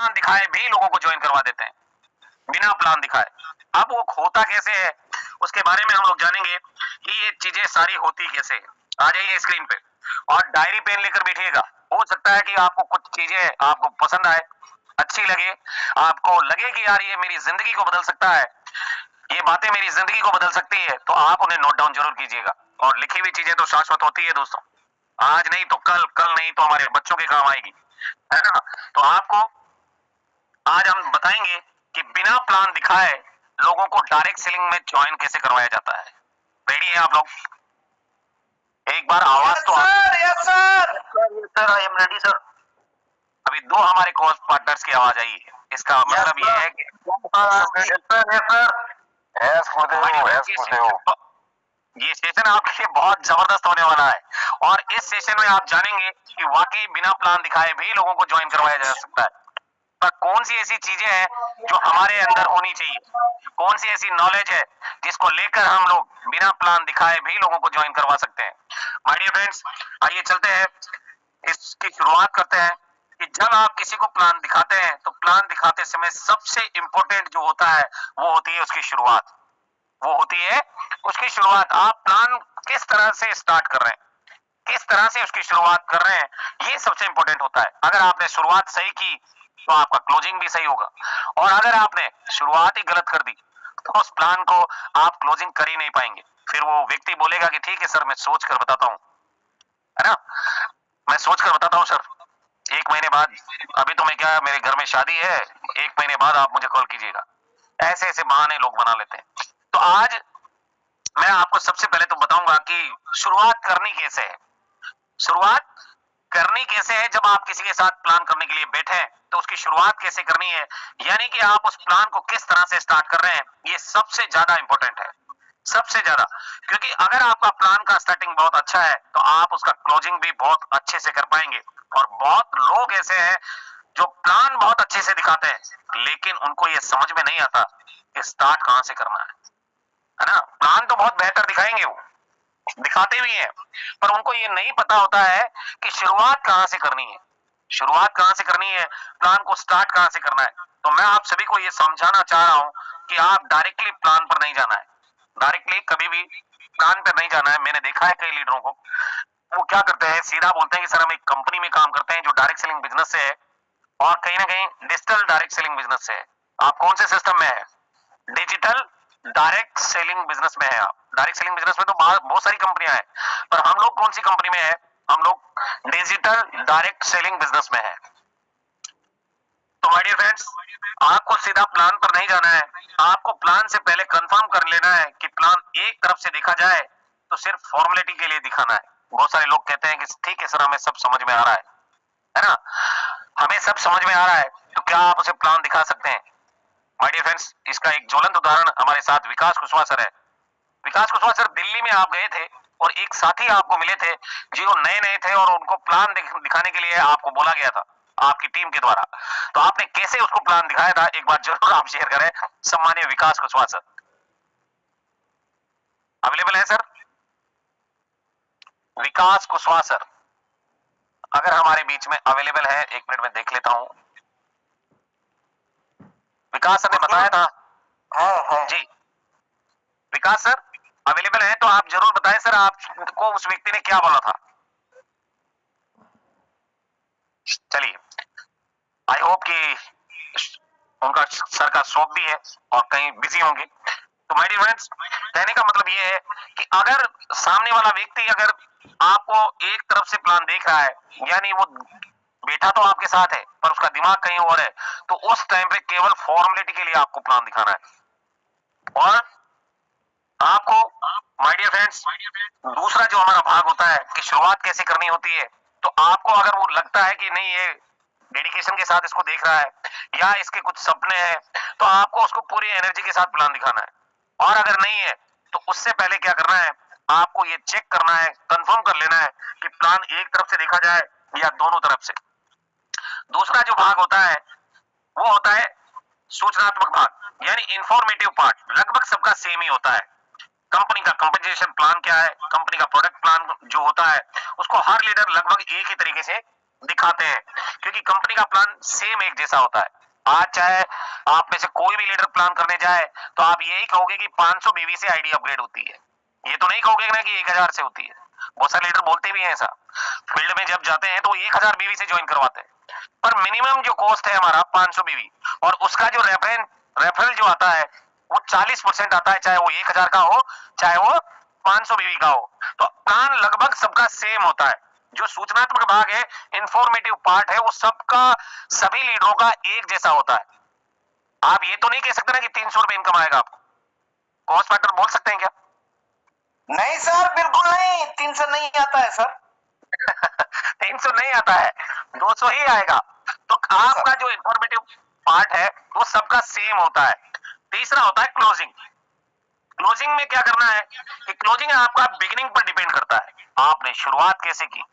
Plan दिखाए भी लोगों को ज्वाइन करवा देते हैं, बिना प्लान दिखाए। अब वो होता कैसे है उसके बारे में हम लोग जानेंगे कि ये चीजें सारी होती कैसे है। आ जाइए स्क्रीन पे और डायरी पेन लेकर बैठिएगा। हो सकता है कि आपको कुछ चीजें आपको पसंद आए, अच्छी लगे, आपको लगे कि यार ये मेरी जिंदगी को बदल सकता है, ये बातें मेरी जिंदगी को बदल सकती है, तो आप उन्हें नोट डाउन जरूर कीजिएगा। और लिखी हुई चीजें तो शाश्वत होती है दोस्तों, आज नहीं तो कल, कल नहीं तो हमारे बच्चों के काम आएगी, है ना। तो आपको आज हम बताएंगे कि बिना प्लान दिखाए लोगों को डायरेक्ट सेलिंग में ज्वाइन कैसे करवाया जाता है। रेडी है आप लोग? एक बार आवाज तो yes sir I am ready sir. अभी दो हमारे कोर्स पार्टनर्स की आवाज आई है, इसका मतलब ये है कि ये सेशन आपके लिए बहुत जबरदस्त होने वाला है। और इस सेशन में आप जानेंगे कि वाकई बिना प्लान दिखाए भी लोगों को ज्वाइन करवाया जा सकता है। पर कौन सी ऐसी चीजें हैं जो हमारे अंदर होनी चाहिए, कौन सी ऐसी नॉलेज है जिसको लेकर हम लोग बिना प्लान दिखाए भी लोगों को ज्वाइन करवा सकते हैं। माय डियर फ्रेंड्स, आइए चलते हैं, इसकी शुरुआत करते हैं कि जब आप किसी को प्लान दिखाते हैं तो प्लान दिखाते समय सबसे इंपॉर्टेंट जो होता है वो होती है उसकी शुरुआत। वो होती है उसकी शुरुआत। आप प्लान किस तरह से स्टार्ट कर रहे हैं, किस तरह से उसकी शुरुआत कर रहे हैं, ये सबसे इंपॉर्टेंट होता है। अगर आपने शुरुआत सही की तो आपका क्लोजिंग भी सही होगा, और अगर आपने शुरुआत ही गलत कर दी तो उस प्लान को आप क्लोजिंग कर ही नहीं पाएंगे। फिर वो व्यक्ति बोलेगा कि ठीक है सर, मैं सोच कर बताता हूँ, है ना, मैं सोच कर बताता हूँ सर, 1 महीने बाद, अभी तो मैं क्या, मेरे घर में शादी है, 1 महीने बाद आप मुझे कॉल कीजिएगा। ऐसे ऐसे बहाने लोग बना लेते हैं। तो आज मैं आपको सबसे पहले तो बताऊंगा कि शुरुआत करनी कैसे है। शुरुआत करनी कैसे है, जब आप किसी के साथ प्लान करने के लिए बैठे हैं तो उसकी शुरुआत कैसे करनी है, यानी कि आप उस प्लान को किस तरह से स्टार्ट कर रहे हैं, ये सबसे ज्यादा इंपॉर्टेंट है, सबसे ज्यादा। क्योंकि अगर आपका प्लान का स्टार्टिंग बहुत अच्छा है तो आप उसका क्लोजिंग भी बहुत अच्छे से कर पाएंगे। और बहुत लोग ऐसे हैं जो प्लान बहुत अच्छे से दिखाते हैं लेकिन उनको ये समझ में नहीं आता कि स्टार्ट कहां से करना है ना। प्लान तो बहुत बेहतर दिखाएंगे, वो दिखाते भी हैं, पर उनको ये नहीं पता होता है कि शुरुआत कहां से करनी है, शुरुआत कहां से करनी है, प्लान को स्टार्ट कहां से करना है। तो मैं आप सभी को ये समझाना चाह रहा हूं कि आप डायरेक्टली प्लान पर नहीं जाना है, डायरेक्टली कभी भी प्लान पर नहीं जाना है। मैंने देखा है कई लीडरों को, वो क्या करते हैं, सीधा बोलते हैं कि सर हम एक कंपनी में काम करते हैं जो डायरेक्ट सेलिंग बिजनेस से है, और कहीं ना कहीं डिजिटल डायरेक्ट सेलिंग बिजनेस से है। आप कौन से सिस्टम में है? डिजिटल डायरेक्ट सेलिंग बिजनेस में है आप। डायरेक्ट सेलिंग बिजनेस में तो बहुत सारी कंपनियां हैं, पर हम लोग कौन सी कंपनी में है? हम लोग डिजिटल डायरेक्ट सेलिंग बिजनेस में है। तो माय डियर फ्रेंड्स, आपको सीधा प्लान पर नहीं जाना है, आपको प्लान से पहले कंफर्म कर लेना है कि प्लान एक तरफ से देखा जाए तो सिर्फ फॉर्मेलिटी के लिए दिखाना है। बहुत सारे लोग कहते हैं कि ठीक है सर, हमें सब समझ में आ रहा है ना, हमें सब समझ में आ रहा है, तो क्या आप उसे प्लान दिखा सकते हैं? माय डियर फ्रेंड्स, इसका एक ज्वलंत उदाहरण हमारे साथ विकास कुशवाहा सर है। विकास कुशवाहा सर दिल्ली में आप गए थे और एक साथी आपको मिले थे जो नए नए थे, और उनको प्लान दिखाने के लिए आपको बोला गया था आपकी टीम के द्वारा। तो आपने कैसे उसको प्लान दिखाया था, एक बार जरूर आप शेयर करें, सम्मानीय विकास कुशवाहा सर। अवेलेबल है सर? विकास कुशवाहा सर अगर हमारे बीच में अवेलेबल है, 1 मिनट में देख लेता हूं। विकास सर ने बताया था जी। विकास सर अवेलेबल है तो आप जरूर बताएं सर, आपको उस व्यक्ति ने क्या बोला था। चलिए, आई होप कि उनका सर का शॉप भी है और कहीं बिजी होंगे। तो माय डियर फ्रेंड्स, कहने का मतलब ये है कि अगर सामने वाला व्यक्ति अगर आपको एक तरफ से प्लान देख रहा है, यानी वो बैठा तो आपके साथ है पर उसका दिमाग कहीं और है, तो उस टाइम पे केवल फॉर्मेलिटी के लिए आपको प्लान दिखाना है। और आपको माय डियर फ्रेंड्स, दूसरा जो हमारा भाग होता है कि शुरुआत कैसे करनी होती है, तो आपको अगर वो लगता है कि नहीं ये डेडिकेशन के साथ इसको देख रहा है या इसके कुछ सपने हैं, तो आपको उसको पूरी एनर्जी के साथ प्लान दिखाना है। और अगर नहीं है तो उससे पहले क्या करना है, आपको ये चेक करना है, कंफर्म कर लेना है कि प्लान एक तरफ से देखा जाए या दोनों तरफ से। दूसरा जो भाग होता है वो होता है सूचनात्मक भाग, यानी इंफॉर्मेटिव पार्ट। लगभग सबका सेम ही होता है। कंपनी का कंपनसेशन प्लान क्या है, कंपनी का प्रोडक्ट प्लान जो होता है उसको हर लीडर लगभग एक ही तरीके से दिखाते हैं, क्योंकि कंपनी का प्लान सेम एक जैसा होता है। आज चाहे आप में से कोई भी लीडर प्लान करने जाए तो आप यही कहोगे कि 500 बीवी से आईडी अपग्रेड होती है, ये तो नहीं कहोगे ना कि 1000 से होती है। बहुत सारे लीडर बोलते भी हैं ऐसा, फील्ड में जब जाते हैं तो 1000 बीवी से ज्वाइन करवाते हैं, पर मिनिमम जो कॉस्ट है हमारा 500 बीवी, और उसका जो रेफरल जो आता है वो 40% आता है, चाहे वो 1000 का हो चाहे वो 500 बीवी का हो। तो प्लान लगभग सबका सेम होता है। जो सूचनात्मक भाग है, इंफॉर्मेटिव पार्ट है, वो सबका सभी लीडरों का एक जैसा होता है। आप ये तो नहीं कह सकते ना कि 300 रुपए इनकम आएगा आपको। कॉस्ट फैक्टर बोल सकते हैं क्या? नहीं सर, बिल्कुल नहीं, 300 नहीं आता है सर। 300 नहीं आता है, 200 ही आएगा। तो आपका जो इंफॉर्मेटिव पार्ट है वो सबका सेम होता है। तीसरा होता है क्लोजिंग। क्लोजिंग में क्या करना है कि क्लोजिंग आपका बिगिनिंग पर डिपेंड करता है, आपने शुरुआत कैसे की।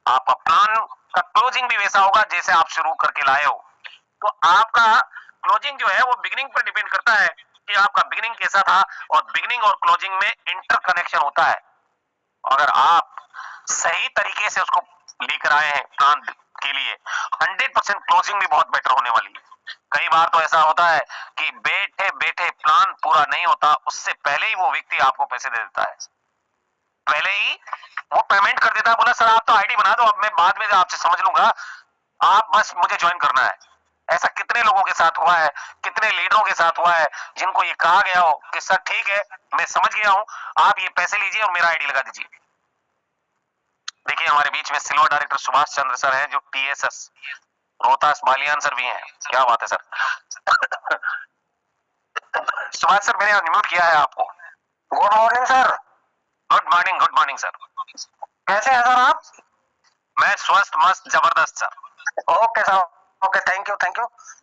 आपका प्लान का क्लोजिंग भी वैसा होगा जैसे आप शुरू करके लाए हो। तो आपका क्लोजिंग जो है वो बिगिनिंग पर डिपेंड करता है कि आपका बिगिनिंग कैसा था, और बिगिनिंग और क्लोजिंग में इंटर कनेक्शन होता है। अगर आप सही तरीके से उसको लेकर आए हैं प्लान के लिए, 100% क्लोजिंग भी बहुत बेटर होने वाली है। कई बार तो ऐसा होता है कि बैठे बैठे प्लान पूरा नहीं होता, उससे पहले ही वो व्यक्ति आपको पैसे दे देता है, पहले ही वो पेमेंट कर देता है, बोला सर आप तो आईडी बना दो, अब मैं बाद में आपसे समझ लूंगा, आप बस मुझे ज्वाइन करना है। ऐसा कितने लोगों के साथ हुआ है, कितने लीडरों के साथ हुआ है जिनको ये कहा गया हो कि सर ठीक है मैं समझ गया हूं, आप ये पैसे लीजिए और मेरा आईडी लगा दीजिए। देखिए हमारे बीच में silver director Subhash Chandra sir हैं, जो टीएसएस रोहतास बालियान सर भी हैं। क्या बात है सर। सुभाष सर मैंने अनम्यूट किया है आपको। Good morning sir. Good morning sir. कैसे हैं सर आप? मैं स्वस्थ मस्त जबरदस्त sir. Okay sir, okay, thank you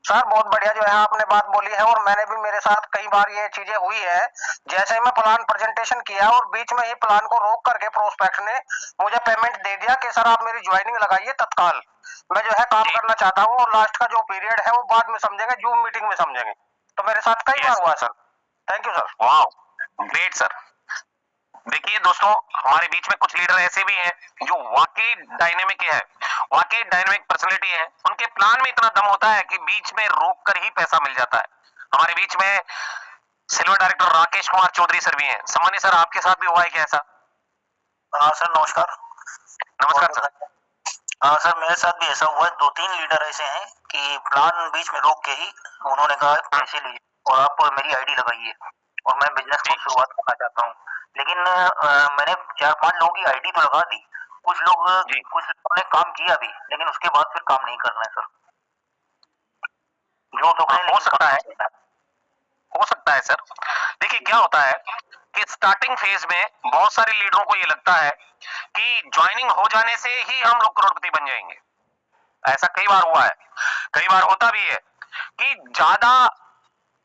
sir. बहुत बढ़िया जो है आपने बात बोली है, और मैंने भी, मेरे साथ कई बार ये चीजें हुई है। जैसे ही मैं प्लान प्रेजेंटेशन किया और बीच में ही प्लान को रोक करके प्रोस्पेक्ट ने मुझे पेमेंट दे दिया कि सर आप मेरी ज्वाइनिंग लगाइए तत्काल, मैं जो है काम करना चाहता हूँ, और लास्ट का जो पीरियड है वो बाद में समझेंगे, जूम मीटिंग में समझेंगे। तो मेरे साथ कई बार हुआ सर। Thank you sir. वाह, ग्रेट सर। देखिए दोस्तों, हमारे बीच में कुछ लीडर ऐसे भी हैं जो वाकई डायनेमिक है, वाकई डायनेमिक पर्सनालिटी है। उनके प्लान में इतना दम होता है कि बीच में रोक कर ही पैसा मिल जाता है। हमारे बीच में silver director Rakesh Kumar Chaudhary sir भी हैं। सामान्य सर आपके साथ भी हुआ है क्या ऐसा? हाँ सर, नमस्कार। नमस्कार सर। हाँ सर, मेरे साथ भी ऐसा हुआ है। 2-3 लीडर ऐसे हैं कि प्लान बीच में रोक के ही उन्होंने कहा पैसे लीजिए और आप मेरी आईडी लगाइए और मैं बिजनेस को शुरुआत करना चाहता हूँ। लेकिन मैंने 4-5 लोगों की आईडी तो लगा दी, कुछ लोगों ने काम किया भी, लेकिन उसके बाद फिर काम नहीं करना है सर। जो तो हो सकता है सर। देखिए क्या होता है कि स्टार्टिंग फेज में बहुत सारे लीडरों को ये लगता है कि ज्वाइनिंग हो जाने से ही हम लोग करोड़पति बन जाएंगे। ऐसा कई बार हुआ है, कई बार होता भी है कि ज्यादा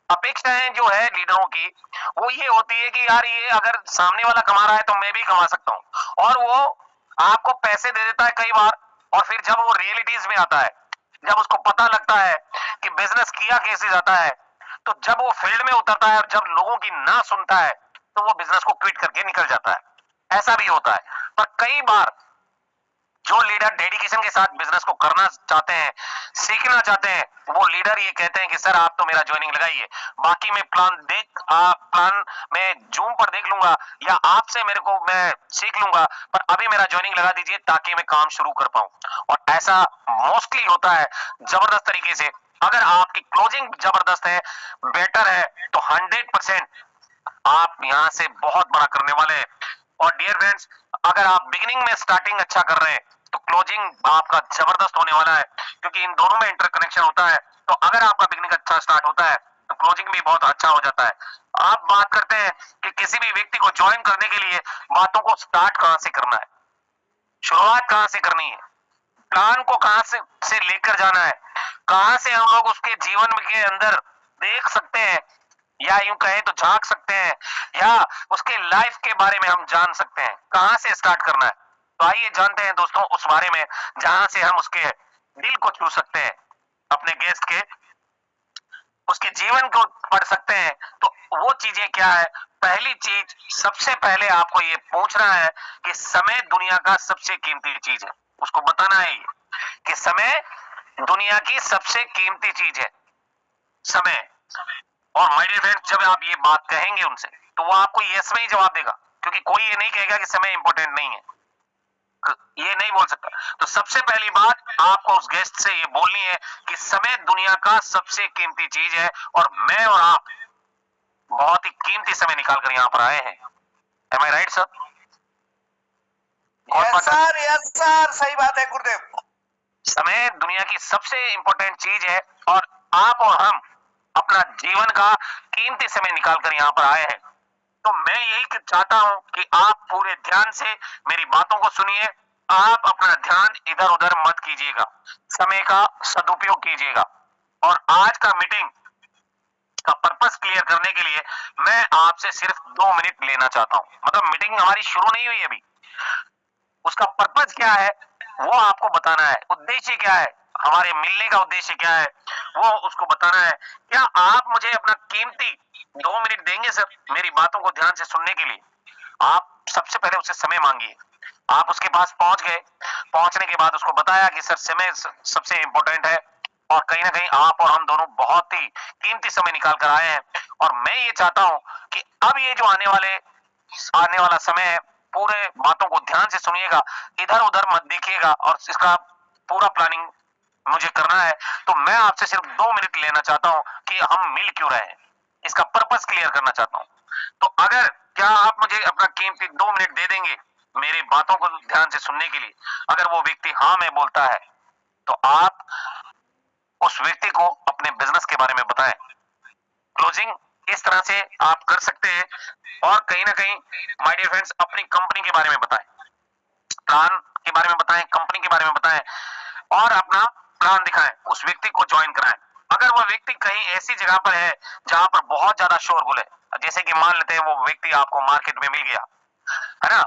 अपेक्षाएं जो है लीडरों की वो ये होती है कि यार ये अगर सामने वाला कमा रहा है तो मैं भी कमा सकता हूं, और वो आपको पैसे दे देता है कई बार। और फिर जब वो रियलिटीज में आता है, जब उसको पता लगता है कि बिजनेस किया कैसे जाता है, तो जब वो फील्ड में उतरता है और जब लोगों की ना सुनता है तो वो बिजनेस को क्विट करके निकल जाता है। ऐसा भी होता है। पर कई बार जो लीडर डेडिकेशन के साथ बिजनेस को करना चाहते हैं, सीखना चाहते हैं, वो लीडर ये कहते हैं कि सर आप तो मेरा ज्वाइनिंग लगाइए, बाकी मैं प्लान मैं जूम पर देख लूंगा या आपसे मेरे को मैं सीख लूंगा, पर अभी मेरा ज्वाइनिंग लगा दीजिए ताकि मैं काम शुरू कर पाऊं। और ऐसा मोस्टली होता है जबरदस्त तरीके से। अगर आपकी क्लोजिंग जबरदस्त है, बेटर है, तो 100% आप यहां से बहुत बड़ा करने वाले हैं। और डियर फ्रेंड्स, अगर आप बिगिनिंग में स्टार्टिंग अच्छा कर रहे हैं तो क्लोजिंग आपका जबरदस्त होने वाला है, क्योंकि इन दोनों में इंटरकनेक्शन होता है। तो अगर आपका बिगिनिंग अच्छा स्टार्ट होता है तो क्लोजिंग भी बहुत अच्छा हो जाता है। आप बात करते हैं कि किसी भी व्यक्ति को ज्वाइन करने के लिए बातों को स्टार्ट कहां से करना है, शुरुआत कहां से करनी है, प्लान को कहां से लेकर जाना है, कहां से हम लोग उसके जीवन के अंदर देख सकते हैं, या यूं कहें तो झांक सकते हैं, या उसके लाइफ के बारे में हम जान सकते हैं, कहां से स्टार्ट करना है। तो आइए जानते हैं दोस्तों उस बारे में जहां से हम उसके दिल को छू सकते हैं, अपने गेस्ट के उसके जीवन को पढ़ सकते हैं। तो वो चीजें क्या है? पहली चीज, सबसे पहले आपको ये पूछना है कि समय दुनिया का सबसे कीमती चीज है, उसको बताना है। कि समय दुनिया की सबसे कीमती चीज है, समय। और माय डियर फ्रेंड्स, जब आप ये बात कहेंगे उनसे तो वो आपको यस में ही जवाब देगा, क्योंकि कोई ये नहीं कहेगा कि समय इंपॉर्टेंट नहीं है, ये नहीं बोल सकता। तो सबसे पहली बात आपको उस गेस्ट से ये बोलनी है कि समय दुनिया का सबसे कीमती चीज है, और मैं और आप बहुत ही कीमती समय निकाल कर यहाँ पर आए हैं। एम आई राइट सर? यस सर, सही बात है गुरुदेव। समय दुनिया की सबसे इंपॉर्टेंट चीज है, और आप और हम अपना जीवन का कीमती समय निकाल कर यहाँ पर आए हैं। तो मैं यही चाहता हूं कि आप पूरे ध्यान से मेरी बातों को सुनिए। आप अपना ध्यान इधर उधर मत कीजिएगा, समय का सदुपयोग कीजिएगा। और आज का मीटिंग का पर्पस क्लियर करने के लिए मैं आपसे सिर्फ 2 मिनट लेना चाहता हूं। मतलब मीटिंग हमारी शुरू नहीं हुई अभी, उसका पर्पस क्या है वो आपको बताना है, उद्देश्य क्या है, हमारे मिलने का उद्देश्य क्या है वो उसको बताना है। क्या आप मुझे अपना कीमती 2 मिनट देंगे सर मेरी बातों को ध्यान से सुनने के लिए? आप सबसे पहले उससे समय मांगिए। आप उसके पास पहुंच गए, पहुंचने के बाद उसको बताया कि सर समय सबसे इंपॉर्टेंट है, और कहीं ना कहीं आप और हम दोनों बहुत ही कीमती समय निकाल कर आए हैं। और मैं ये चाहता हूं कि अब ये जो आने वाला समय है, पूरे बातों को ध्यान से सुनिएगा, इधर उधर मत देखिएगा, और इसका पूरा प्लानिंग मुझे करना है। तो मैं आपसे सिर्फ 2 मिनट लेना चाहता हूं कि हम मिल क्यों रहे हैं, इसका पर्पस क्लियर करना चाहता हूं। तो अगर क्या आप मुझे अपना कीमती 2 मिनट दे देंगे मेरे बातों को ध्यान से सुनने के लिए? अगर वो व्यक्ति हाँ मैं बोलता है तो आप उस व्यक्ति को अपने बिजनेस के बारे में बताएं। क्लोजिंग इस तरह से आप कर सकते हैं, और कहीं ना कहीं माय डियर फ्रेंड्स अपनी कंपनी के बारे में बताएं, प्लान के बारे में बताएं, कंपनी के बारे में बताएं, और अपना प्लान दिखाएं, उस व्यक्ति को ज्वाइन कराएं। अगर वह व्यक्ति कहीं ऐसी जगह पर है जहां पर बहुत ज्यादा शोरगुल है, जैसे कि मान लेते हैं वो व्यक्ति आपको मार्केट में मिल गया, है ना,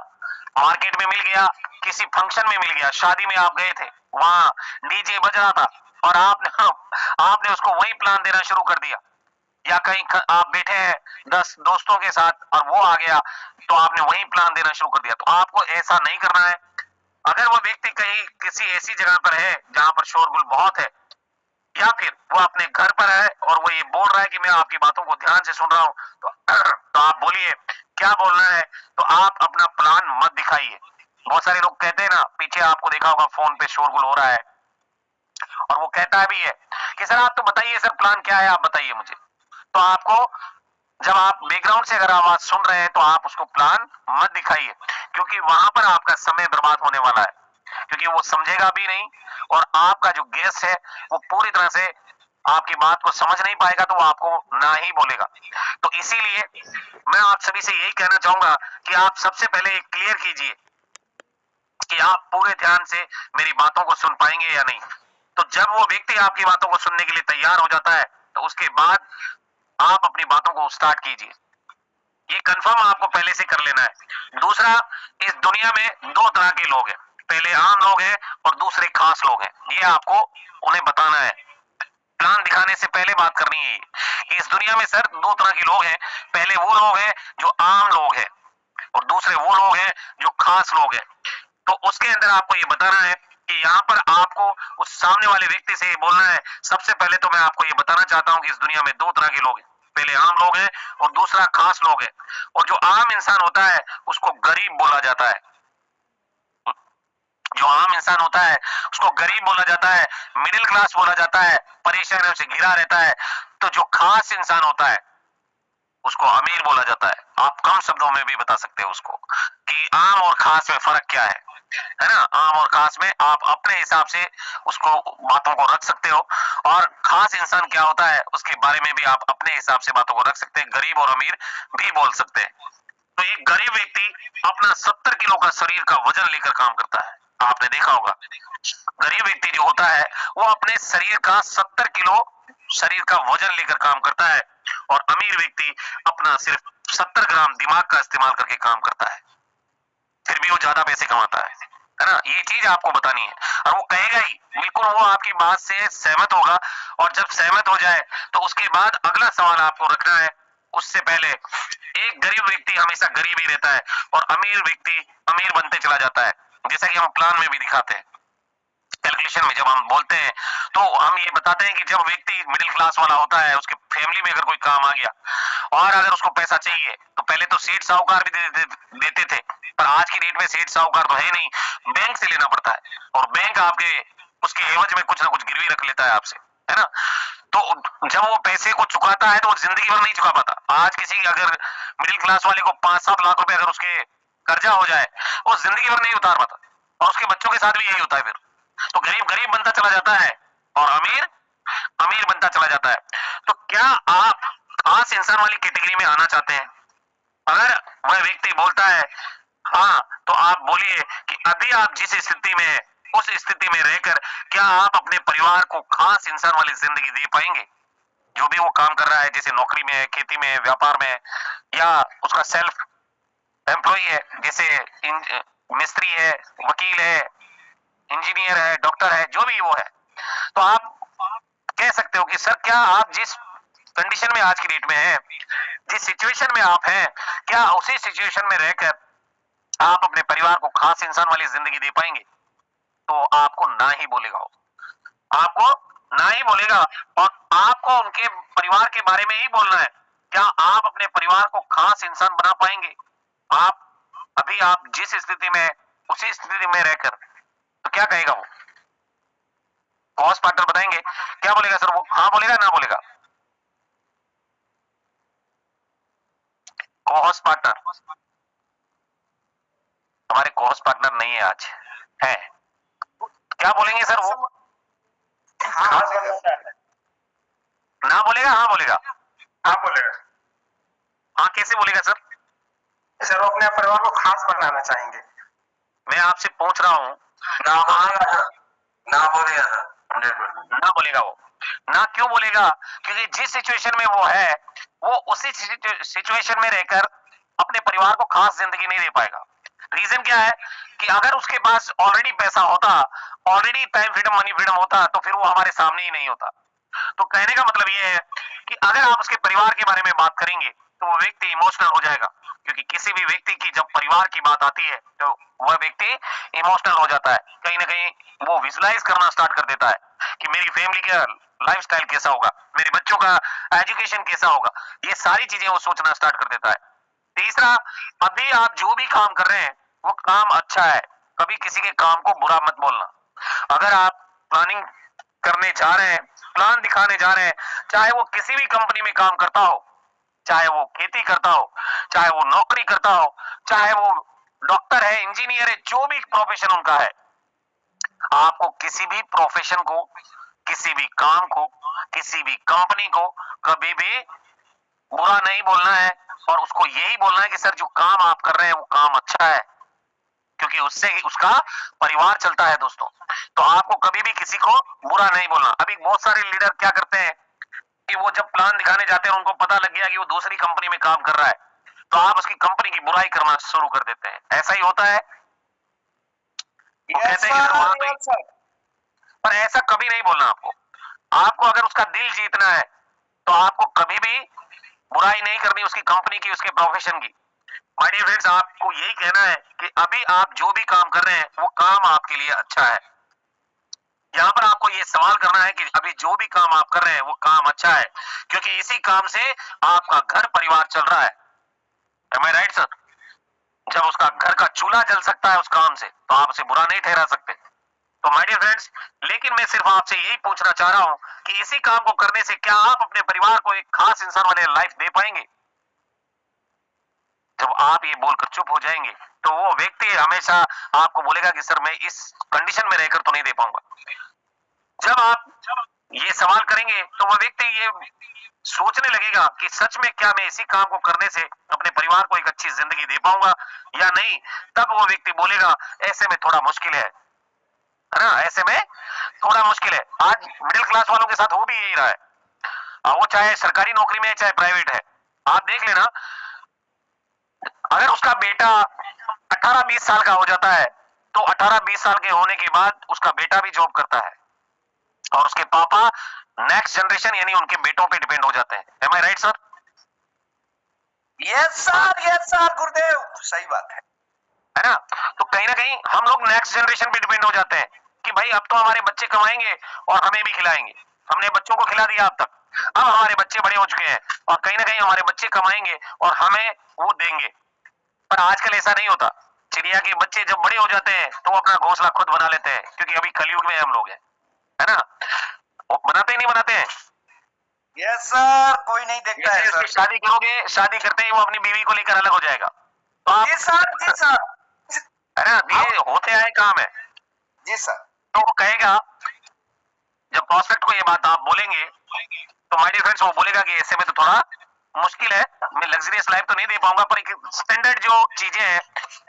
मार्केट में मिल गया, किसी फंक्शन में मिल गया, शादी में आप गए थे, वहां डीजे बज रहा था, और आपने उसको वही प्लान देना शुरू कर दिया। या कहीं आप बैठे हैं 10 दोस्तों के साथ और वो आ गया तो आपने वही प्लान देना शुरू कर दिया। तो आपको ऐसा नहीं करना है। अगर वो व्यक्ति कहीं किसी ऐसी जगह पर है जहां पर शोरगुल बहुत है, या फिर वो अपने घर पर है और वो ये बोल रहा है कि मैं आपकी बातों को ध्यान से सुन रहा हूं, तो आप बोलिए क्या बोलना है। तो आप अपना प्लान मत दिखाइए। बहुत सारे लोग कहते हैं ना, पीछे आपको देखा होगा फोन पे शोरगुल हो रहा है, और वो कहता भी है कि सर आप तो बताइए सर प्लान क्या है, आप बताइए मुझे। तो आपको जब आप बैकग्राउंड से अगर आवाज सुन रहे हैं तो आप उसको प्लान मत दिखाइए, क्योंकि वहां पर आपका समय बर्बाद होने वाला है, क्योंकि वो समझेगा भी नहीं, और आपका जो गेस्ट है वो पूरी तरह से आपकी बात को समझ नहीं पाएगा, तो वो आपको ना ही बोलेगा। तो इसीलिए मैं आप सभी से यही कहना चाहूंगा कि आप सबसे पहले क्लियर कीजिए कि आप पूरे ध्यान से मेरी बातों को सुन पाएंगे या नहीं। तो जब वो व्यक्ति आपकी बातों को सुनने के लिए तैयार हो जाता है तो उसके बाद आप अपनी बातों को स्टार्ट कीजिए। ये कंफर्म आपको पहले से कर लेना है। दूसरा, इस दुनिया में 2 तरह के लोग हैं, पहले आम लोग हैं और दूसरे खास लोग हैं। ये आपको उन्हें बताना है, प्लान दिखाने से पहले बात करनी है कि इस दुनिया में सर 2 तरह के लोग हैं। पहले वो लोग हैं जो आम लोग हैं, और दूसरे वो लोग हैं जो खास लोग हैं। तो उसके अंदर आपको ये बताना है कि यहाँ पर आपको उस सामने वाले व्यक्ति से ये बोलना है, सबसे पहले तो मैं आपको ये बताना चाहता हूँ कि इस दुनिया में 2 तरह के लोग हैं, पहले आम लोग हैं और दूसरा खास लोग हैं। और जो आम इंसान होता है उसको गरीब बोला जाता है, जो आम इंसान होता है उसको गरीब बोला जाता है, मिडिल क्लास बोला जाता है, परेशानियों से घिरा रहता है। तो जो खास इंसान होता है उसको अमीर बोला जाता है। आप कम शब्दों में भी बता सकते हो उसको कि आम और खास में फर्क क्या है ना। आम और खास में आप अपने हिसाब से उसको बातों को रख सकते हो, और खास इंसान क्या होता है उसके बारे में भी आप अपने हिसाब से बातों को रख सकते हैं, गरीब और अमीर भी बोल सकते हैं। तो एक गरीब व्यक्ति अपना 70 किलो का शरीर का वजन लेकर काम करता है, आपने देखा होगा। गरीब व्यक्ति जो होता है वो अपने शरीर का 70 किलो शरीर का वजन लेकर काम करता है, और अमीर व्यक्ति अपना सिर्फ 70 ग्राम दिमाग का इस्तेमाल करके काम करता है, फिर भी वो ज्यादा पैसे कमाता है ना। ये चीज आपको बतानी है, और वो कहेगा ही, बिल्कुल वो आपकी बात से सहमत होगा। और जब सहमत हो जाए तो उसके बाद अगला सवाल आपको रखना है। उससे पहले एक गरीब व्यक्ति हमेशा गरीब ही रहता है, और अमीर व्यक्ति अमीर बनते चला जाता है, जैसा कि हम प्लान में भी दिखाते हैं। कैलकुलेशन में जब हम बोलते हैं तो हम ये बताते हैं कि जब व्यक्ति मिडिल क्लास वाला होता है, उसके फैमिली में अगर कोई काम आ गया और अगर उसको पैसा चाहिए तो पहले तो सेठ साहूकार भी देते थे, पर आज की डेट में सेठ साहूकार तो है नहीं, बैंक से लेना पड़ता है और बैंक आपके उसके एवज में कुछ ना कुछ गिरवी रख लेता है आपसे, है ना। तो जब वो पैसे को चुकाता है तो वो जिंदगी भर नहीं चुका पाता। आज किसी अगर मिडिल क्लास वाले को 5-7 लाख रुपए अगर उसके कर्जा हो जाए, वो जिंदगी भर नहीं उतार पाता और उसके बच्चों के साथ भी यही होता है। फिर तो गरीब गरीब बनता चला जाता है और अमीर अमीर बनता चला जाता है। तो क्या आप खास इंसान वाली कैटेगरी में आना चाहते हैं? अगर वह व्यक्ति बोलता है हाँ, तो आप बोलिए कि अभी आप जिस स्थिति में हैं, उस स्थिति में रहकर क्या आप अपने परिवार को खास इंसान वाली जिंदगी दे पाएंगे? जो भी वो काम कर रहा है, जैसे नौकरी में है, खेती में है, व्यापार में है, या उसका सेल्फ एम्प्लॉय है, जैसे मिस्त्री है, वकील है, इंजीनियर है, डॉक्टर है, जो भी वो है, तो आप कह सकते हो कि सर क्या आप जिस कंडीशन में आज की डेट में है, जिस सिचुएशन में आप हैं, क्या उसी सिचुएशन में रहकर आप अपने परिवार को खास इंसान वाली जिंदगी दे पाएंगे? तो आपको ना ही बोलेगा वो, आपको ना ही बोलेगा और आपको उनके परिवार के बारे में ही बोलना है। क्या आप अपने परिवार को खास इंसान बना पाएंगे? आप अभी आप जिस स्थिति में उसी स्थिति में रहकर, तो क्या कहेगा वो? कॉस पार्टनर बताएंगे क्या बोलेगा सर वो? हाँ बोलेगा ना बोलेगा? कॉस पार्टनर, हमारे कॉस पार्टनर नहीं है आज, है क्या बोलेंगे सर वो? हाँ ना बोलेगा हाँ बोलेगा? हाँ बोलेगा हाँ कैसे बोलेगा सर? सर वो अपने परिवार को खास बनाना चाहेंगे। मैं आपसे पूछ रहा हूँ। ना बोलेगा ना बोलेगा ना बोलेगा वो। ना क्यों बोलेगा? क्योंकि जिस सिचुएशन में वो है, वो उसी सिचुएशन में रहकर अपने परिवार को खास जिंदगी नहीं दे पाएगा। रीजन क्या है कि अगर उसके पास ऑलरेडी पैसा होता, already time freedom, money freedom होता, तो फिर वो हमारे सामने ही नहीं होता। तो कहने का मतलब ये है कि अगर आप उसके परिवार के बारे में बात करेंगे तो वो व्यक्ति इमोशनल हो जाएगा, क्योंकि किसी भी व्यक्ति की जब परिवार की बात आती है तो वह व्यक्ति इमोशनल हो जाता है। कहीं ना कहीं वो विजुलाइज करना स्टार्ट कर देता है कि मेरी फैमिली का लाइफस्टाइल कैसा होगा, मेरे बच्चों का एजुकेशन कैसा होगा, ये सारी चीजें वो सोचना स्टार्ट कर देता है। तीसरा, अभी आप जो भी काम कर रहे हैं वो काम अच्छा है, कभी किसी के काम को बुरा मत बोलना। अगर आप प्लानिंग करने जा रहे हैं, प्लान दिखाने जा रहे हैं, चाहे वो किसी भी कंपनी में काम करता हो, चाहे वो खेती करता हो, चाहे वो नौकरी करता हो, चाहे वो डॉक्टर है, इंजीनियर है, जो भी प्रोफेशन उनका है, आपको किसी भी प्रोफेशन को, किसी भी काम को, किसी भी कंपनी को कभी भी बुरा नहीं बोलना है और उसको यही बोलना है कि सर जो काम आप कर रहे हैं वो काम अच्छा है, क्योंकि उससे उसका परिवार चलता है दोस्तों। तो आपको कभी भी किसी को बुरा नहीं बोलना। अभी बहुत सारे लीडर क्या करते हैं कि वो जब प्लान दिखाने जाते हैं, उनको पता लग गया कि वो दूसरी कंपनी में काम कर रहा है, तो आप उसकी कंपनी की बुराई करना शुरू कर देते हैं। ऐसा ही होता है। वो कहते हैं कि सर वहां पे, पर ऐसा कभी नहीं बोलना आपको। आपको अगर उसका दिल जीतना है तो आपको कभी भी बुराई नहीं करनी उसकी कंपनी की, उसके प्रोफेशन की। माय डियर फ्रेंड्स, आपको यही कहना है कि अभी आप जो भी काम कर रहे हैं वो काम आपके लिए अच्छा है। यहाँ पर आपको ये सवाल करना है कि अभी जो भी काम आप कर रहे हैं वो काम अच्छा है, क्योंकि इसी काम से आपका घर परिवार चल रहा है। Am I right, sir? जब उसका घर का चूल्हा जल सकता है उस काम से, तो आप उसे बुरा नहीं ठहरा सकते। तो माय डियर फ्रेंड्स, लेकिन मैं सिर्फ आपसे यही पूछना चाह रहा हूं कि इसी काम को करने से क्या आप अपने परिवार को एक खास इंसान वाले लाइफ दे पाएंगे? जब आप ये बोलकर चुप हो जाएंगे तो वो व्यक्ति हमेशा आपको बोलेगा कि सर मैं इस कंडीशन में रहकर तो नहीं दे पाऊंगा। जब आप ये सवाल करेंगे तो वो व्यक्ति ये सोचने लगेगा कि सच में क्या मैं इसी काम को करने से अपने परिवार को एक अच्छी जिंदगी दे पाऊंगा या नहीं। तब वो व्यक्ति बोलेगा ऐसे में थोड़ा मुश्किल है ना, ऐसे में थोड़ा मुश्किल है। आज मिडिल क्लास वालों के साथ हो भी यही रहा है, वो चाहे सरकारी नौकरी में है चाहे प्राइवेट है। आप देख लेना, अगर उसका बेटा 18-20 साल का हो जाता है तो 18-20 साल के होने के बाद उसका बेटा भी जॉब करता है और उसके पापा नेक्स्ट जनरेशन यानी उनके बेटों पे डिपेंड हो जाते हैं। एम आई राइट सर? यस सर गुरुदेव, सही बात है ना? तो कहीं ना कहीं हम लोग नेक्स्ट जनरेशन पे डिपेंड हो जाते हैं। कि भाई अब तो हमारे बच्चे कमाएंगे और हमें भी खिलाएंगे, हमने बच्चों को खिला दिया अब तक, अब हमारे बच्चे बड़े हो चुके हैं और कहीं ना कहीं हमारे बच्चे कमाएंगे और हमें वो देंगे। पर आजकल ऐसा नहीं होता। चिड़िया के बच्चे जब बड़े हो जाते हैं तो वो अपना घोंसला खुद बना लेते हैं, क्योंकि अभी कलयुग में हम लोग हैं, है ना। वो बनाते ही नहीं बनाते हैं। यस सर, कोई नहीं देखता है जैसे सर। उसकी शादी करोगे, शादी करते ही वो अपनी बीवी को लेकर अलग हो जाएगा, तो आप, जी सर, जी सर, है ना, ये होते आए काम है। जी सर। तो वो कहेगा, जब प्रोस्पेक्ट को ये बात आप बोलेंगे तो माय डियर फ्रेंड्स वो बोलेगा कि ऐसे में तो थोड़ा मुश्किल है, मैं लग्जरियस लाइफ तो नहीं दे पाऊंगा, पर एक स्टैंडर्ड जो चीजें हैं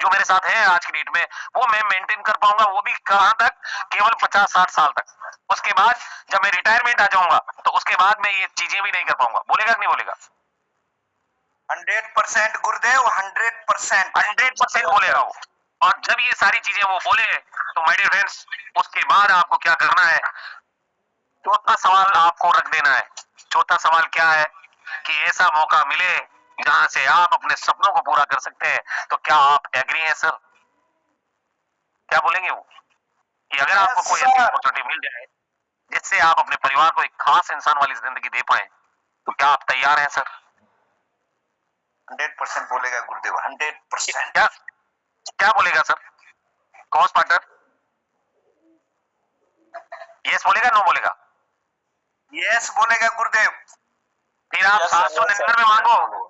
जो मेरे साथ हैं आज की डेट में वो मैं मेंटेन कर पाऊंगा, वो भी कहां तक, केवल 50-60 साल तक। उसके बाद जब मैं रिटायरमेंट आ जाऊंगा तो उसके बाद मैं ये चीजें भी नहीं कर पाऊंगा। बोलेगा कि नहीं बोलेगा? 100% गुरुदेव, 100%। 100% बोलेगा वो। और जब ये सारी चीजें वो बोले तो माय डियर फ्रेंड्स उसके बाद आपको क्या करना है, चौथा सवाल आपको रख देना है। चौथा सवाल क्या है कि ऐसा मौका मिले जहां से आप अपने सपनों को पूरा कर सकते हैं, तो क्या आप एग्री हैं सर? क्या बोलेंगे वो कि अगर आपको कोई ऐसी अपॉर्चुनिटी मिल जाए जिससे आप अपने परिवार को एक खास इंसान वाली जिंदगी दे पाए, तो क्या आप तैयार हैं सर? 100% बोलेगा गुरुदेव, 100%। क्या क्या बोलेगा सर? कॉस पार्टनर यस बोलेगा, नो बोलेगा? यस बोलेगा गुरुदेव। फिर आप 799 मांगो,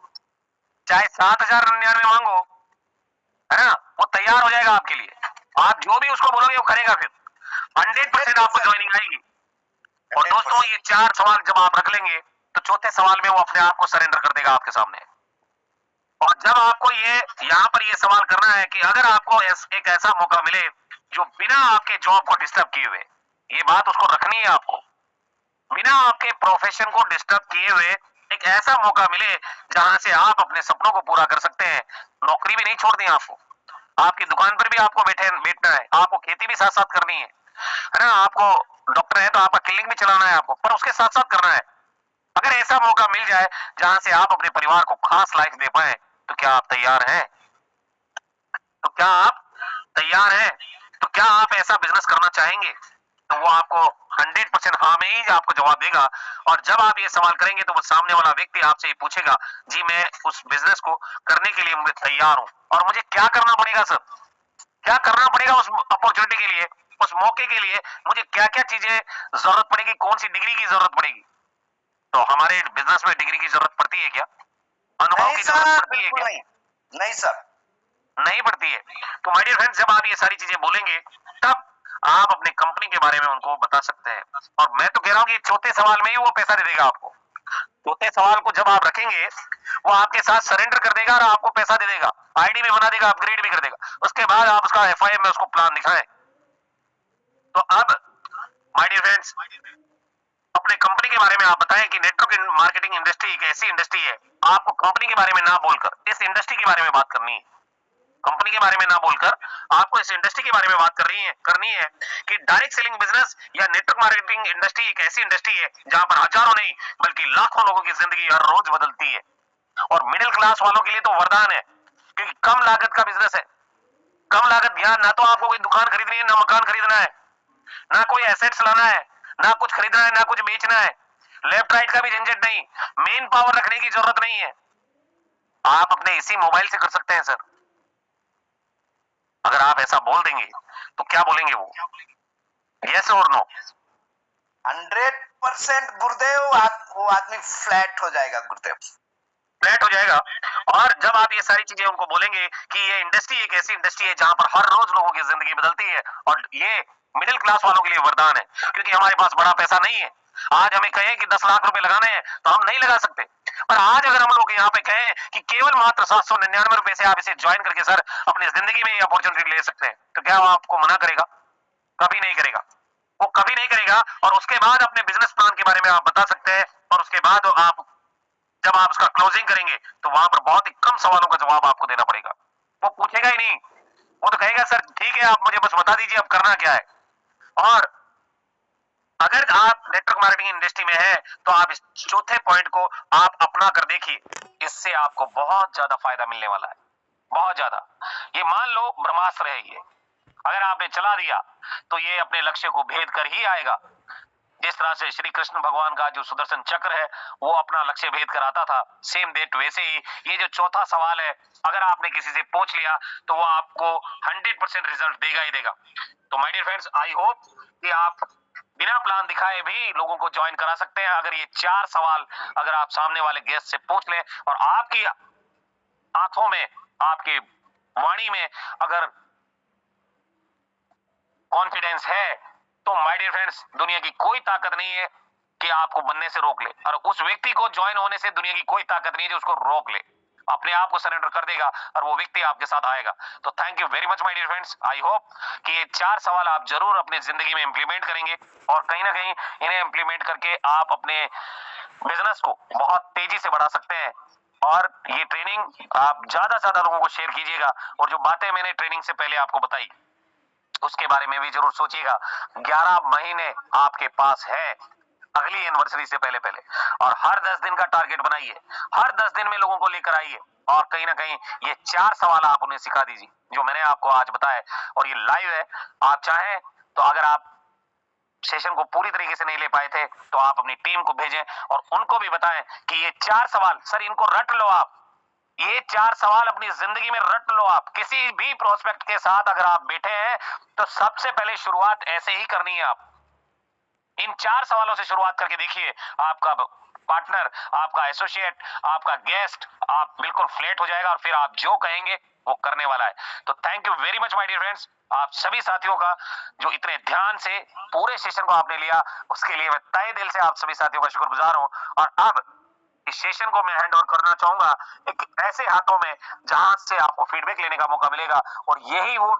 चाहे 7099 मांगो, है ना, वो तैयार हो जाएगा आपके लिए। आप जो भी उसको बोलोगे वो करेगा। फिर 100% आपको ज्वाइनिंग आएगी। और दोस्तों ये 4 सवाल जब आप रख लेंगे तो चौथे सवाल में वो अपने आप को सरेंडर कर देगा आपके सामने। और जब आपको ये यहाँ पर ये सवाल करना है कि अगर आपको एक ऐसा मौका मिले जो बिना आपके जॉब को डिस्टर्ब किए हुए, ये बात उसको रखनी है आपको, बिना आपके प्रोफेशन को डिस्टर्ब किए हुए एक ऐसा मौका मिले जहां से आप अपने सपनों को पूरा कर सकते हैं। नौकरी भी नहीं छोड़नी आपको, आपकी दुकान पर भी आपको बैठना है, आपको खेती भी साथ साथ करनी है ना, आपको डॉक्टर है तो आपका क्लिनिक भी चलाना है आपको, पर उसके साथ साथ करना है। अगर ऐसा मौका मिल जाए जहां से आप अपने परिवार को खास लाइफ दे पाए, तो क्या आप तैयार हैं? तो क्या आप तैयार हैं? तो क्या आप ऐसा बिजनेस करना चाहेंगे? तो वो आपको 100% हाँ में ही आपको जवाब देगा। और जब आप ये सवाल करेंगे तो वो सामने वाला व्यक्ति आपसे ये पूछेगा, जी मैं उस बिजनेस को करने के लिए मैं तैयार हूं, और मुझे क्या करना पड़ेगा सर? क्या करना पड़ेगा उस अपॉर्चुनिटी के लिए, उस मौके के लिए? मुझे क्या क्या चीजें जरूरत पड़ेगी, कौन सी डिग्री की जरूरत पड़ेगी? तो हमारे बिजनेस में डिग्री की जरूरत पड़ती है क्या? अनुभव नहीं की सर, जरूरत पड़ती है बिल्कुल क्या? नहीं। नहीं सर। नहीं पड़ती है। तो माय डियर फ्रेंड्स जब आप ये सारी चीजें बोलेंगे तब आप अपनी कंपनी के बारे में उनको बता सकते हैं। और मैं तो कह रहा हूँ कि चौथे सवाल में ही वो पैसा दे देगा आपको। चौथे सवाल को जब आप रखेंगे वो आपके साथ सरेंडर कर देगा और आपको पैसा दे देगा, आईडी भी बना देगा, अपग्रेड भी कर देगा। उसके बाद आप उसका एफआईएम में उसको प्लान दिखाएं। तो अब माय डियर फ्रेंड्स अपने कंपनी के बारे में आप बताएं कि नेटवर्क मार्केटिंग इंडस्ट्री एक ऐसी इंडस्ट्री है, आपको कंपनी के बारे में ना बोलकर इस इंडस्ट्री के बारे में बात करनी है। कंपनी के बारे में ना बोलकर आपको इस इंडस्ट्री के बारे में बात करनी है कि डायरेक्ट सेलिंग बिजनेस या नेटवर्क मार्केटिंग इंडस्ट्री एक ऐसी इंडस्ट्री है जहां पर हजारों नहीं बल्कि लाखों लोगों की जिंदगी हर रोज बदलती है। और मिडिल क्लास वालों के लिए तो वरदान है, क्योंकि कम लागत का बिजनेस है। कम लागत, यहाँ ना तो आपको कोई दुकान खरीदनी है, ना मकान खरीदना है, ना कोई एसेट्स लाना है, ना कुछ खरीदना है, ना कुछ बेचना है, लेफ्ट राइट का भी झंझट नहीं, मेन पावर रखने की जरूरत नहीं है, आप अपने इसी मोबाइल से कर सकते हैं सर। अगर आप ऐसा बोल देंगे तो क्या बोलेंगे वो, यस और नो? 100% गुरुदेव, वो आदमी फ्लैट हो जाएगा गुरुदेव, फ्लैट हो जाएगा। और जब आप ये सारी चीजें उनको बोलेंगे कि ये इंडस्ट्री एक ऐसी इंडस्ट्री है जहां पर हर रोज लोगों की जिंदगी बदलती है, और ये मिडिल क्लास वालों के लिए वरदान है, क्योंकि हमारे पास बड़ा पैसा नहीं है। आज हमें कहें कि 10 लाख रुपए लगाने हैं तो हम नहीं लगा सकते, पर आज अगर हम लोग यहाँ पे कहें कि केवल मात्र 799 रुपए से आप इसे ज्वाइन करके सर अपनी जिंदगी में ये अपॉर्चुनिटी ले सकते हैं, तो क्या वो आपको मना करेगा? कभी नहीं करेगा, वो कभी नहीं करेगा। और उसके बाद अपने बिजनेस प्लान के बारे में आप बता सकते हैं, और उसके बाद आप जब आप उसका क्लोजिंग करेंगे तो वहां पर बहुत ही कम सवालों का जवाब आपको देना पड़ेगा। वो पूछेगा ही नहीं, वो तो कहेगा सर ठीक है आप मुझे बस बता दीजिए अब करना क्या है। और अगर आप नेटवर्क मार्केटिंग इंडस्ट्री में है तो आप इस चौथे पॉइंट को आप अपना कर देखिए, इससे आपको बहुत ज्यादा फायदा मिलने वाला है, बहुत ज्यादा। ये मान लो ब्रह्मास्त्र है, अगर आपने चला दिया तो ये अपने लक्ष्य को भेद कर ही आएगा। जिस तरह से श्री कृष्ण भगवान का जो सुदर्शन चक्र है वो अपना लक्ष्य भेद कर आता था, सेम डेट वैसे ही ये जो चौथा सवाल है, अगर आपने किसी से पूछ लिया तो वो आपको 100% रिजल्ट देगा ही देगा। तो my dear friends, I hope कि आप बिना प्लान दिखाए भी लोगों को ज्वाइन करा सकते हैं। अगर ये 4 सवाल अगर आप सामने वाले गेस्ट से पूछ लें और आपकी आंखों में, आपकी वाणी में अगर कॉन्फिडेंस है, तो माय डियर फ्रेंड्स, दुनिया की कोई ताकत नहीं है कि आपको बनने से रोक ले, और उस व्यक्ति को ज्वाइन होने से दुनिया की कोई ताकत नहीं है जो उसको रोक ले। अपने आप को सरेंडर कर देगा और वो व्यक्ति आपके साथ आएगा। तो thank you very much my dear friends. I hope कि ये 4 सवाल आप जरूर अपनी जिंदगी में इंप्लीमेंट करेंगे और कहीं ना कहीं इन्हें इंप्लीमेंट करके आप अपने बिजनेस को बहुत तेजी से बढ़ा सकते हैं। और ये ट्रेनिंग आप ज्यादा से ज्यादा लोगों को शेयर कीजिएगा, और जो बातें मैंने ट्रेनिंग से पहले आपको बताई उसके बारे में भी जरूर सोचिएगा। 11 महीने आपके पास है अगली एनिवर्सरी से पहले पहले, और हर 10 दिन का टारगेट बनाइए, हर 10 दिन में लोगों को लेकर आइए, और कहीं ना कहीं ये 4 सवाल आप उन्हें सिखा दीजिए जो मैंने आपको आज बताया। और ये लाइव है, आप चाहें तो अगर आप सेशन को पूरी तरीके से नहीं ले पाए थे तो आप अपनी टीम को भेजें और उनको भी बताएं कि ये 4 सवाल सर इनको रट लो आप, ये 4 सवाल अपनी जिंदगी में रट लो आप। किसी भी प्रोस्पेक्ट के साथ अगर आप बैठे हैं तो सबसे पहले शुरुआत ऐसे ही करनी है। आप इन 4 सवालों से शुरुआत करके देखिए, आपका पार्टनर, आपका एसोसिएट, आपका गेस्ट, आप बिल्कुल फ्लैट हो जाएगा और फिर आप जो कहेंगे वो करने वाला है। तो thank you very much my dear friends, आप सभी साथियों का जो इतने ध्यान से पूरे सेशन को आपने लिया, उसके लिए मैं तहे दिल से आप सभी साथियों का शुक्रगुजार हूं। और अब इस सेशन को मैं हैंड ओवर करना चाहूंगा एक ऐसे हाथों में जहां से आपको फीडबैक लेने का मौका मिलेगा, और यही वो